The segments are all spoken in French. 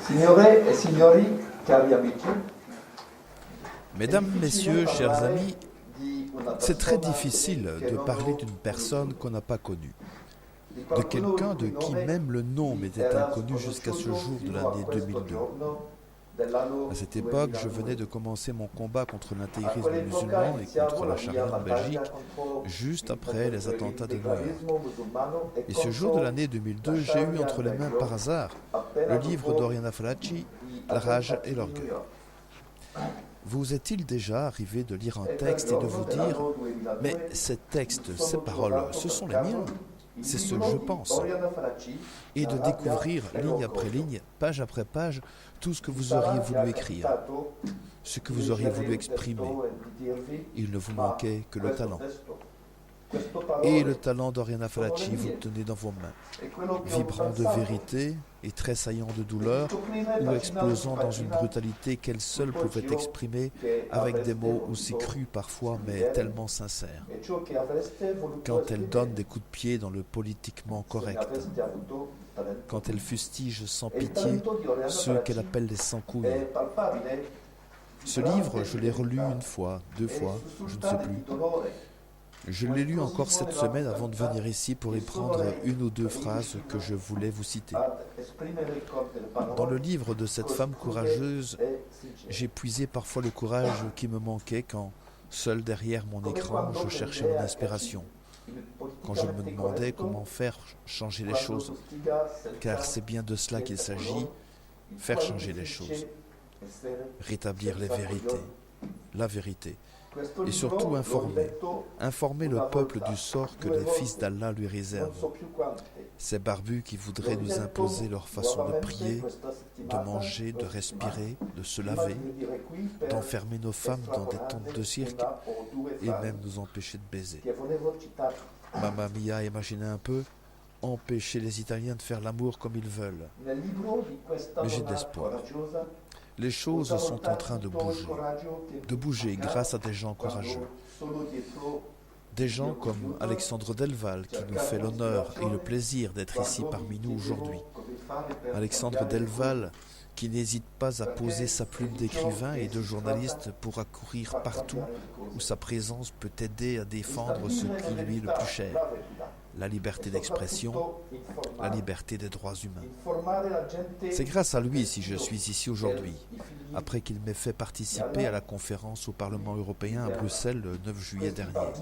Signore e signori, cari amici, Mesdames, Messieurs, chers amis, c'est très difficile de parler d'une personne qu'on n'a pas connue, de quelqu'un de qui même le nom m'était inconnu jusqu'à ce jour de l'année 2002. À cette époque, je venais de commencer mon combat contre l'intégrisme musulman et contre la charia en Belgique, juste après les attentats de New York. Et ce jour de l'année 2002, j'ai eu entre les mains par hasard le livre d'Oriana Fallaci, La rage et l'orgueil. Vous est-il déjà arrivé de lire un texte et de vous dire « Mais ces textes, ces paroles, ce sont les miens, c'est ce que je pense » et de découvrir ligne après ligne, page après page, tout ce que vous auriez voulu écrire, ce que vous auriez voulu exprimer. Il ne vous manquait que le talent. Et le talent d'Oriana Fallaci, vous le tenez dans vos mains, vibrant de vérité et tressaillant de douleur, ou explosant dans une brutalité qu'elle seule pouvait exprimer avec des mots aussi crus parfois, mais tellement sincères. Quand elle donne des coups de pied dans le politiquement correct, quand elle fustige sans pitié ceux qu'elle appelle les sans-couilles. Ce livre, je l'ai relu une fois, deux fois, je ne sais plus. Je l'ai lu encore cette semaine avant de venir ici pour y prendre une ou deux phrases que je voulais vous citer. Dans le livre de cette femme courageuse, j'ai puisé parfois le courage qui me manquait quand, seul derrière mon écran, je cherchais mon inspiration. Quand je me demandais comment faire changer les choses, car c'est bien de cela qu'il s'agit, faire changer les choses, rétablir les vérités, la vérité. Et surtout informer le peuple du sort que les fils d'Allah lui réservent. Ces barbus qui voudraient nous imposer leur façon de prier, de manger, de respirer, de se laver, d'enfermer nos femmes dans des tentes de cirque et même nous empêcher de baiser. Mamma mia, imaginez un peu, empêcher les Italiens de faire l'amour comme ils veulent. Mais j'ai de l'espoir. Les choses sont en train de bouger grâce à des gens courageux. Des gens comme Alexandre Delval qui nous fait l'honneur et le plaisir d'être ici parmi nous aujourd'hui. Alexandre Delval qui n'hésite pas à poser sa plume d'écrivain et de journaliste pour accourir partout où sa présence peut aider à défendre ce qui lui est le plus cher. La liberté d'expression, la liberté des droits humains. C'est grâce à lui si je suis ici aujourd'hui, après qu'il m'ait fait participer à la conférence au Parlement européen à Bruxelles le 9 juillet dernier.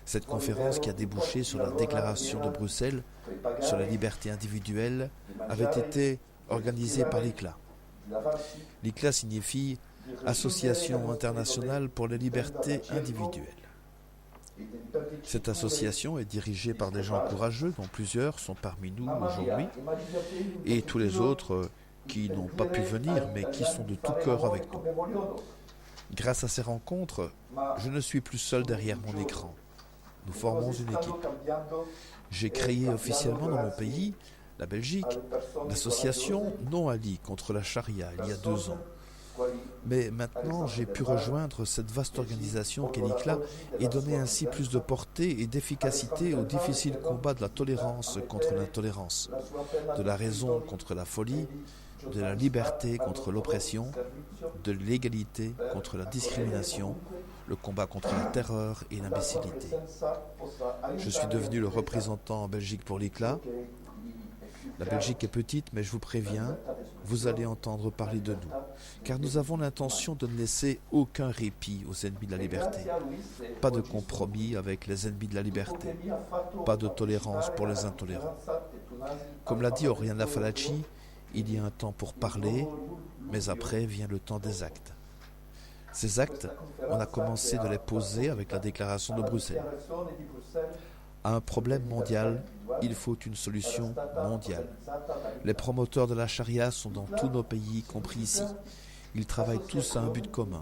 Cette conférence qui a débouché sur la déclaration de Bruxelles sur la liberté individuelle avait été organisée par l'ICLA. L'ICLA signifie Association internationale pour les libertés individuelles. Cette association est dirigée par des gens courageux, dont plusieurs sont parmi nous aujourd'hui, et tous les autres qui n'ont pas pu venir, mais qui sont de tout cœur avec nous. Grâce à ces rencontres, je ne suis plus seul derrière mon écran. Nous formons une équipe. J'ai créé officiellement dans mon pays, la Belgique, l'association Non Ali contre la charia il y a 2 ans. Mais maintenant, j'ai pu rejoindre cette vaste organisation qu'est l'ICLA et donner ainsi plus de portée et d'efficacité au difficile combat de la tolérance contre l'intolérance, de la raison contre la folie, de la liberté contre l'oppression, de l'égalité contre la discrimination, le combat contre la terreur et l'imbécilité. Je suis devenu le représentant en Belgique pour l'ICLA. La Belgique est petite, mais je vous préviens, vous allez entendre parler de nous, car nous avons l'intention de ne laisser aucun répit aux ennemis de la liberté. Pas de compromis avec les ennemis de la liberté, pas de tolérance pour les intolérants. Comme l'a dit Oriana Fallaci, il y a un temps pour parler, mais après vient le temps des actes. Ces actes, on a commencé de les poser avec la déclaration de Bruxelles. À un problème mondial, il faut une solution mondiale. Les promoteurs de la charia sont dans tous nos pays, y compris ici. Ils travaillent tous à un but commun,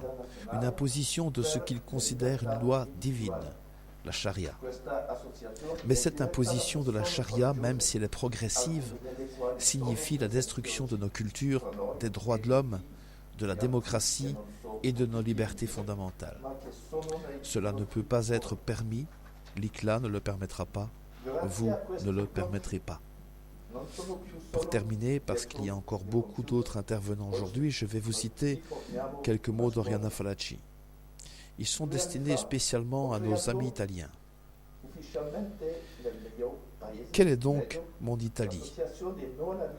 une imposition de ce qu'ils considèrent une loi divine, la charia. Mais cette imposition de la charia, même si elle est progressive, signifie la destruction de nos cultures, des droits de l'homme, de la démocratie et de nos libertés fondamentales. Cela ne peut pas être permis. L'ICLA ne le permettra pas, vous ne le permettrez pas. Pour terminer, parce qu'il y a encore beaucoup d'autres intervenants aujourd'hui, je vais vous citer quelques mots d'Oriana Fallaci. Ils sont destinés spécialement à nos amis italiens. Quelle est donc mon Italie?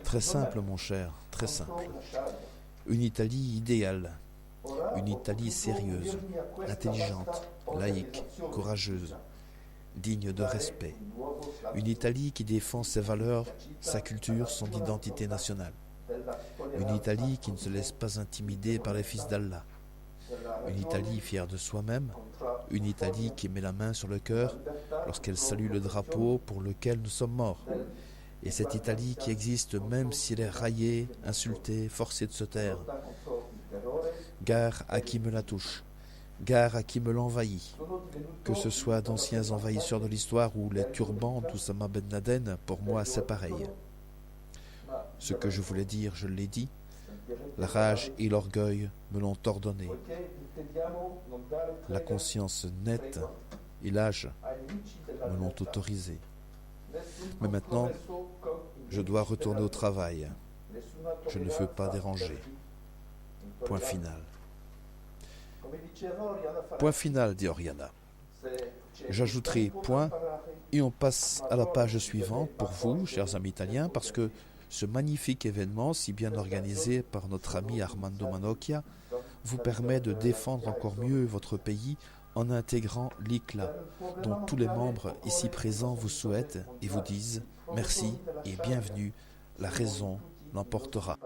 Très simple, mon cher, très simple. Une Italie idéale, une Italie sérieuse, intelligente, laïque, courageuse, digne de respect. Une Italie qui défend ses valeurs, sa culture, son identité nationale. Une Italie qui ne se laisse pas intimider par les fils d'Allah. Une Italie fière de soi-même. Une Italie qui met la main sur le cœur lorsqu'elle salue le drapeau pour lequel nous sommes morts. Et cette Italie qui existe même si elle est raillée, insultée, forcée de se taire. Gare à qui me la touche. Gare à qui me l'envahit. Que ce soit d'anciens envahisseurs de l'histoire ou les turbans d'Oussama Ben Laden, pour moi c'est pareil. Ce que je voulais dire, je l'ai dit. La rage et l'orgueil me l'ont ordonné. La conscience nette et l'âge me l'ont autorisé. Mais maintenant, je dois retourner au travail. Je ne veux pas déranger. Point final. Point final, dit Oriana. J'ajouterai point et on passe à la page suivante pour vous, chers amis italiens, parce que ce magnifique événement, si bien organisé par notre ami Armando Manocchia, vous permet de défendre encore mieux votre pays en intégrant l'ICLA, dont tous les membres ici présents vous souhaitent et vous disent merci et bienvenue, la raison l'emportera.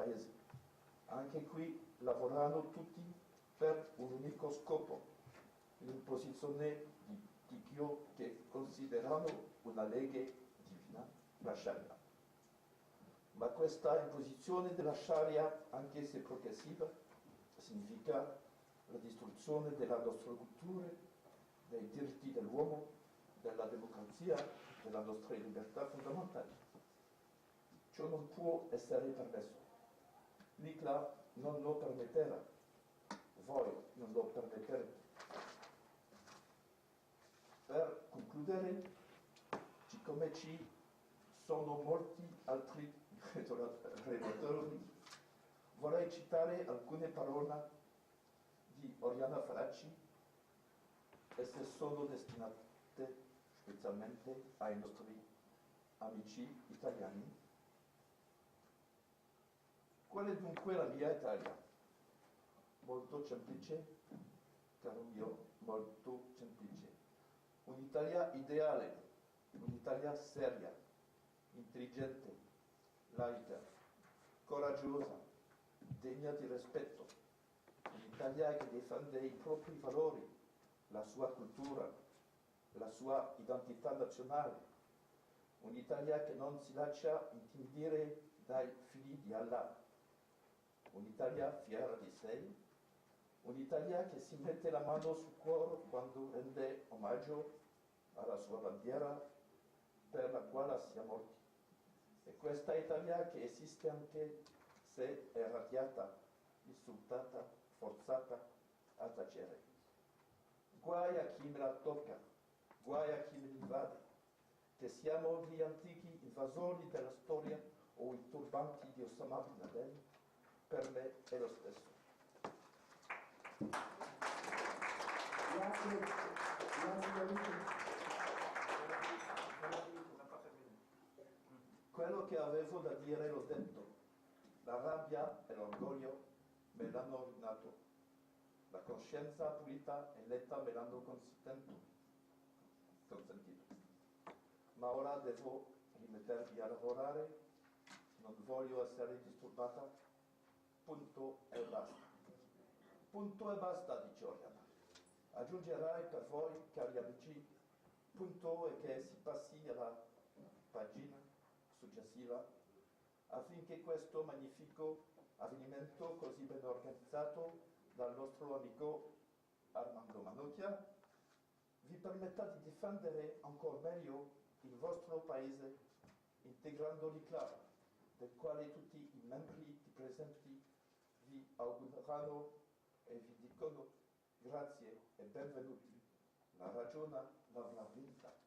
Anche qui lavorano tutti per un unico scopo, l'imposizione di Dio che considerano una legge divina, la Sharia. Ma questa imposizione della Sharia, anche se progressiva, significa la distruzione della nostra cultura, dei diritti dell'uomo, della democrazia, della nostra libertà fondamentale. Ciò non può essere permesso. L'ICLA non lo permetterà, voi non lo permetterete. Per concludere, siccome ci sono molti altri relatori, vorrei citare alcune parole di Oriana Fallaci. Esse sono destinate specialmente ai nostri amici italiani. Qual è dunque la mia Italia? Molto semplice, caro mio, molto semplice. Un'Italia ideale, un'Italia seria, intelligente, laica, coraggiosa, degna di rispetto. Un'Italia che difende i propri valori, la sua cultura, la sua identità nazionale. Un'Italia che non si lascia intimidire dai figli di Allah. Un'Italia fiera di sé, un'Italia che si mette la mano sul cuore quando rende omaggio alla sua bandiera per la quale siamo morti. E questa Italia che esiste anche se è radiata, insultata, forzata a tacere. Guai a chi me la tocca, guai a chi me l'invade, che siamo gli antichi invasori della storia o i turbanti di Osama Bin Laden, per me è lo stesso. Quello che avevo da dire l'ho detto. La rabbia e l'orgoglio me l'hanno rovinato. La coscienza pulita e netta me l'hanno consentito. Ma ora devo rimettermi a lavorare, non voglio essere disturbata. Punto e basta. Punto e basta, dice Oriana. Aggiungerai per voi, cari amici, punto e che si passi alla pagina successiva affinché questo magnifico avvenimento così ben organizzato dal nostro amico Armando Manocchia vi permetta di difendere ancora meglio il vostro paese integrando l'ICLA, del quale tutti i membri presenti vi augurano e vi dicono grazie e benvenuti. La ragione l'avrà vinta.